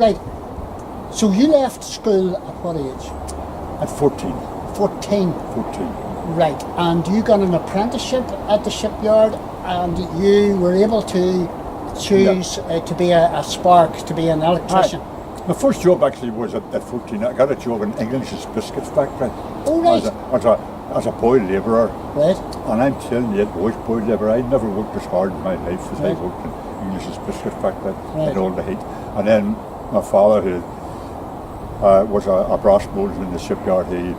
Right. So you left school at what age? At 14. 14. 14. Right. And you got an apprenticeship at the shipyard, and you were able to choose to be a spark, to be an electrician. My first job actually was at 14. I got a job in English's biscuit factory. Oh, right. As a boy labourer. Right. And I'm telling you, it was boy labourer. I never worked as hard in my life as I worked in English's biscuit factory in all the heat. And then my father, who was a brass molder in the shipyard, he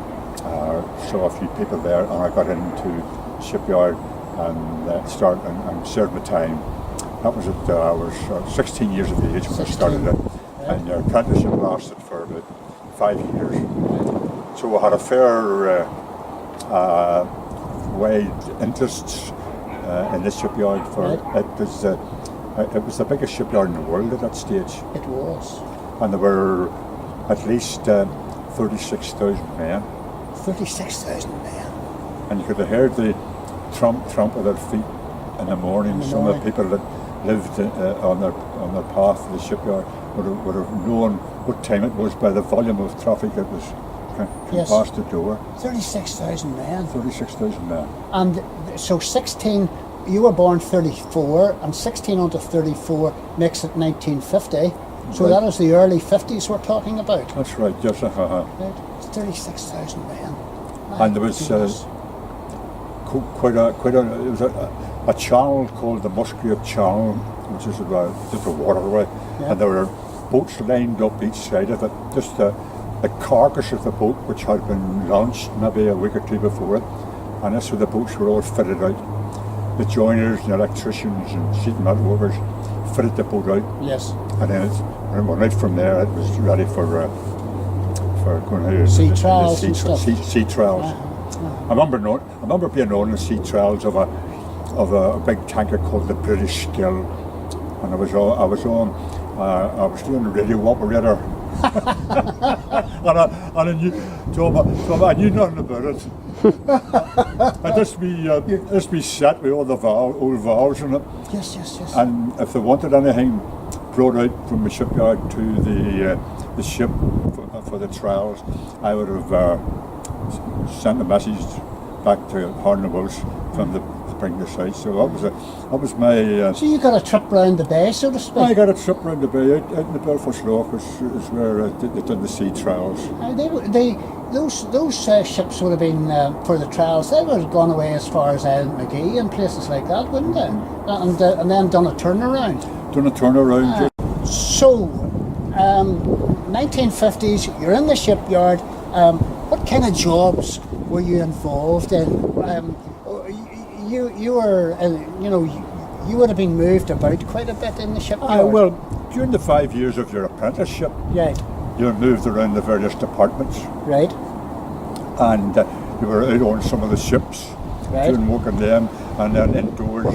saw a few people there, and I got into the shipyard and started and served my time. That was at I was 16 years of age when I started it, and your apprenticeship lasted for about 5 years. So I had a fair wide interests in the shipyard. It was the biggest shipyard in the world at that stage. It was. And there were at least 36,000 men. 36,000 men. And you could have heard the tramp of their feet in the morning. Some of the people that lived on their path to the shipyard would have known what time it was by the volume of traffic that was past the door. 36,000 men. 36,000 men. And so 16, you were born 34, and 16 onto 34 makes it 1950. So that is the early 50s we're talking about. That's right, yes. Right. 36,000 men. And there was a channel called the Musgrave Channel, which is just a waterway, and there were boats lined up each side of it. Just the carcass of the boat, which had been launched maybe a week or two before it, and that's where the boats were all fitted out. The joiners and electricians and sheet metal workers fitted the boat out. Yes. And then right from there, it was ready for going out sea trials and stuff. Sea trials. I remember being on the sea trials of a big tanker called the British Skill, and I was doing the radio operator. and I knew nothing about it. And this be set with all the old valves in it. Yes. And if they wanted anything brought out from the shipyard to the ship for the trials, I would have sent a message back to Harnewells from to bring this out. So that was my. So you got a trip round the bay, so to speak. I got a trip round the bay out in the Belfast Lock, is where they did the sea trials. Those ships would have been for the trials. They would have gone away as far as Island McGee and places like that, wouldn't they? And then done a turnaround. So, 1950s. You're in the shipyard. What kind of jobs were you involved in? You were, you would have been moved about quite a bit in the shipyard. Well, during the 5 years of your apprenticeship, you were moved around the various departments. Right. And you were out on some of the ships, doing work on them, and then indoors.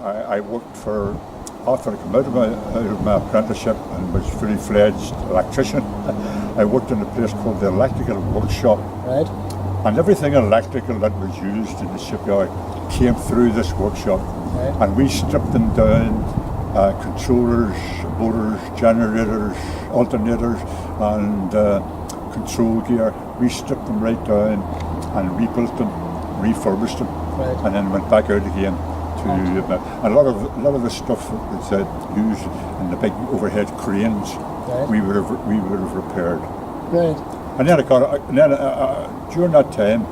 I worked after I came out of my apprenticeship and was fully fledged electrician. I worked in a place called the Electrical Workshop. Right. And everything electrical that was used in the shipyard came through this workshop. Right. And we stripped them down, controllers, motors, generators, alternators, and control gear. We stripped them right down and rebuilt them, refurbished them, and then went back out again. A lot of the stuff that's used in the big overhead cranes, we would have repaired. Right. And then during that time,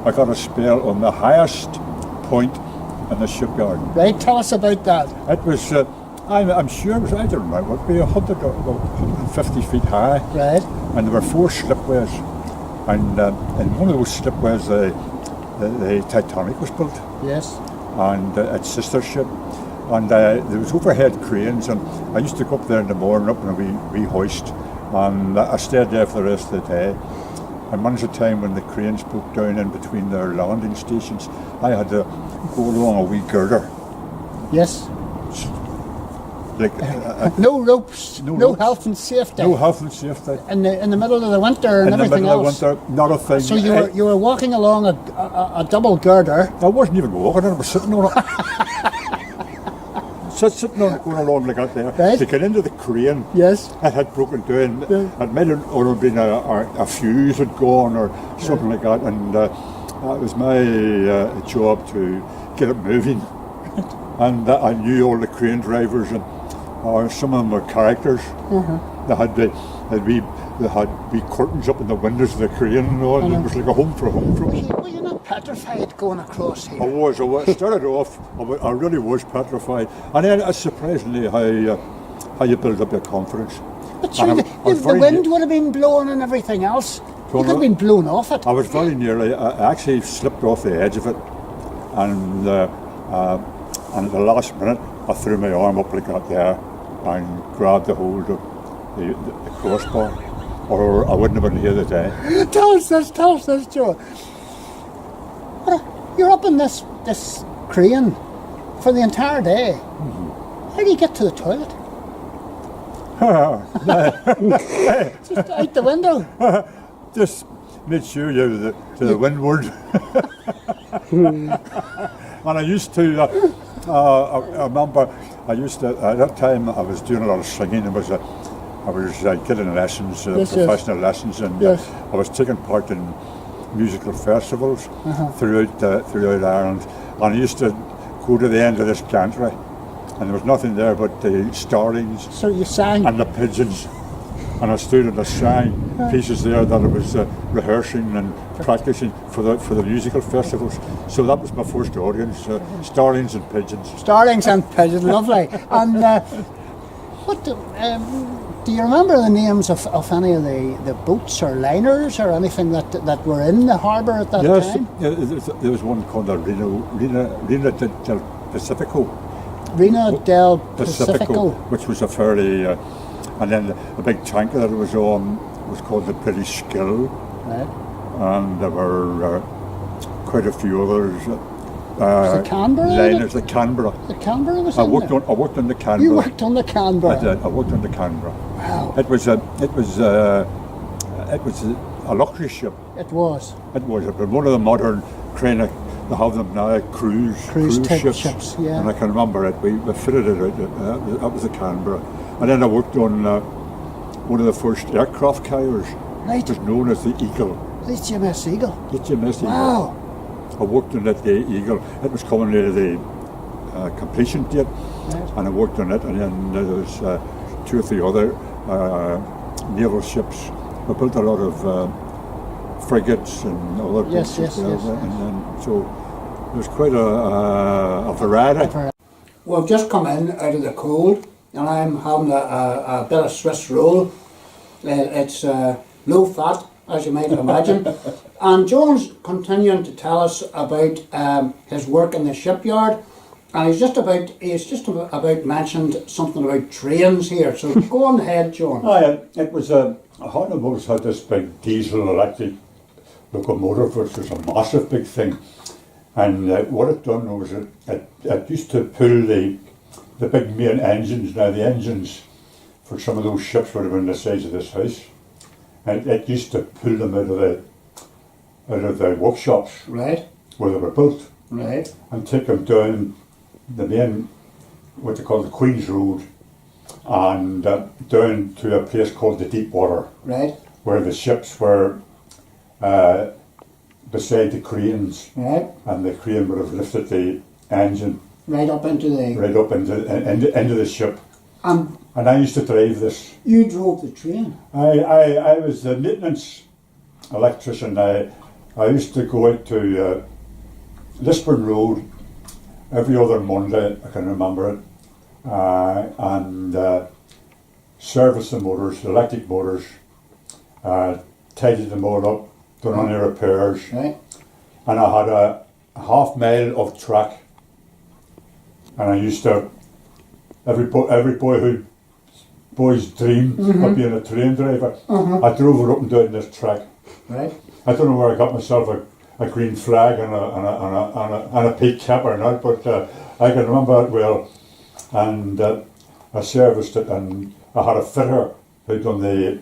I got a spell on the highest point in the shipyard. Right. Tell us about that. It was, I'm sure it was, I don't know, it would be 150 feet high. Right. And there were 4 slipways, and in one of those slipways, the Titanic was built. Yes. And its sister ship, and there was overhead cranes, and I used to go up there in the morning up in a wee hoist, and I stayed there for the rest of the day. And once a time when the cranes broke down in between their landing stations, I had to go along a wee girder. Yes. Like no ropes, no health and safety. No health and safety. In the middle of the winter and everything else. In the middle of winter, not a thing. So you were walking along a double girder. I wasn't even walking, I was sitting on it. sitting on going along like that there. Right. To get into the crane. Yes. It had broken down. Yeah. It might have been a fuse had gone or something like that, and that was my job to get it moving. And I knew all the crane drivers, and some of them were characters. They had wee curtains up in the windows of the crane and all, and it was like a home for them. Were you not petrified going across here? I was. Started off, I really was petrified. And then surprisingly how you build up your confidence. But sure, the wind would have been blowing and everything else. You could have been blown off it. I was very nearly, I actually slipped off the edge of it, and at the last minute I threw my arm up like that there and grabbed the hold of the crossbar, or I wouldn't have been here today. Tell us this, Joe. You're up in this crane for the entire day. How do you get to the toilet? Just out the window. Just made sure you're to the windward. And I used to, I remember, at that time I was doing a lot of singing. I was getting lessons, professional lessons, and I was taking part in musical festivals throughout Ireland. And I used to go to the end of this gantry, and there was nothing there but the starlings. So you sang? And the pigeons. And I stood and I sang pieces there that I was rehearsing and practicing for the musical festivals. So that was my first audience, starlings and pigeons. Starlings and pigeons, lovely. And do you remember the names of any of the boats or liners or anything that were in the harbour at that time? Yes, there was one called the Reina del Pacifico. Reina del Pacifico. Which was a fairly... and then the big tanker that it was on was called the British Skill. Right. And there were quite a few others. The Canberra? Liners, the Canberra. The Canberra was I worked on the Canberra. You worked on the Canberra? I did. I worked on the Canberra. Wow. It was a luxury ship. It was. It was one of the modern kind of, they have them now, cruise type ships. Yeah. And I can remember it. We fitted it out. That was the Canberra. And then I worked on one of the first aircraft carriers. Right. It was known as the Eagle. The HMS Eagle. HMS Eagle. Wow. I worked on it, the Eagle. It was coming near the completion date, and I worked on it. And then there was 2 or 3 other naval ships. We built a lot of frigates and other boats as well. And then, so there was quite a variety. Well, I've just come in out of the cold, and I'm having a bit of Swiss roll. It's low fat, as you might imagine. And John's continuing to tell us about his work in the shipyard, and he's just about mentioned something about trains here. So go on ahead, John. It was Honda's had this big diesel electric locomotive, which was a massive big thing, and what it done was it used to pull the big main engines. Now the engines for some of those ships would have been the size of this house, and it used to pull them out of the workshops, right, where they were built, right, and take them down the main, what they call the Queen's Road, and down to a place called the Deep Water, right, where the ships were beside the cranes, right, and the crane would have lifted the engine right up into the ship. And I used to drive this. You drove the train? I was the maintenance electrician. I used to go out to Lisburn Road every other Monday, I can remember it, and service the motors, the electric motors, tidied them all up, done any repairs, right. And I had a half-mile of track, and I used to, every boy's dream of being a train driver. I drove it up and down this track. Right. I don't know where I got myself a green flag and a peak cap or not, but I can remember it well. And I serviced it, and I had a fitter who done the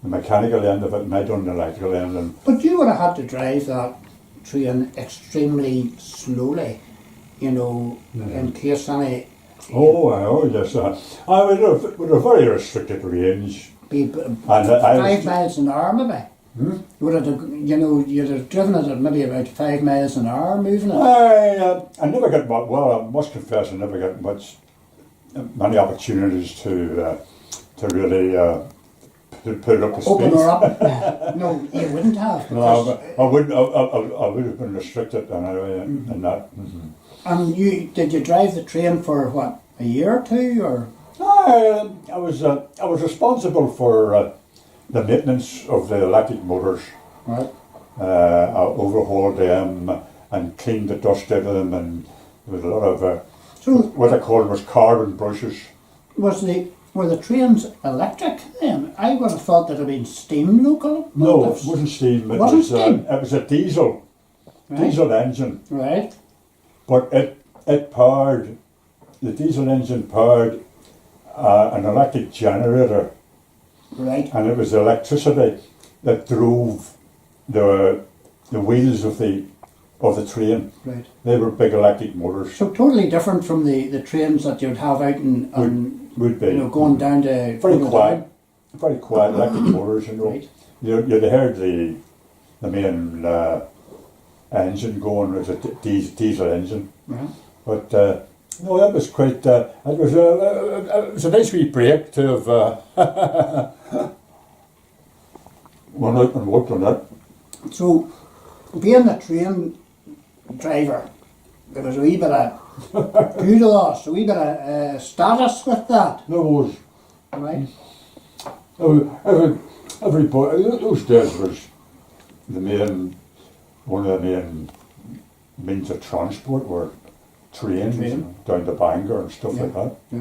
mechanical end of it, and I done the electrical end. But you would have had to drive that train extremely slowly, you know, in case any Oh, yes. I mean, with a very restricted range. Be And I 5 miles an hour, maybe. Would it, you'd have driven it at maybe about 5 miles an hour, moving it. I never got much, well, I must confess, I never got many opportunities to really put it up to Open speed. her up. No, you wouldn't have. No, I wouldn't. I would have been restricted anyway in that. And did you drive the train for what, a year or two, or? I was responsible for the maintenance of the electric motors. Right. I overhauled them and cleaned the dust out of them, and with a lot of So what I called was carbon brushes. were the trains electric then? I would have thought that it had been steam locomotives. No, it wasn't steam. It wasn't steam? It was a diesel engine, Right. but it powered the diesel engine powered an electric generator, Right. and it was electricity that drove the wheels of the train. Right. They were big electric motors. So totally different from the trains that you'd have out Would be going down to very Portadown. quiet, very quiet electric motors. You know, Right. you'd heard the main engine going was a diesel engine. Yeah. But no, that was quite. It was a nice wee break to have went out and worked on that. So being a train driver, there was a wee bit of kudos, a wee bit of status with that. There was Right. everybody. Those days was one of the main means of transport were trains Train. down to Bangor and stuff Yeah. like that. Yeah.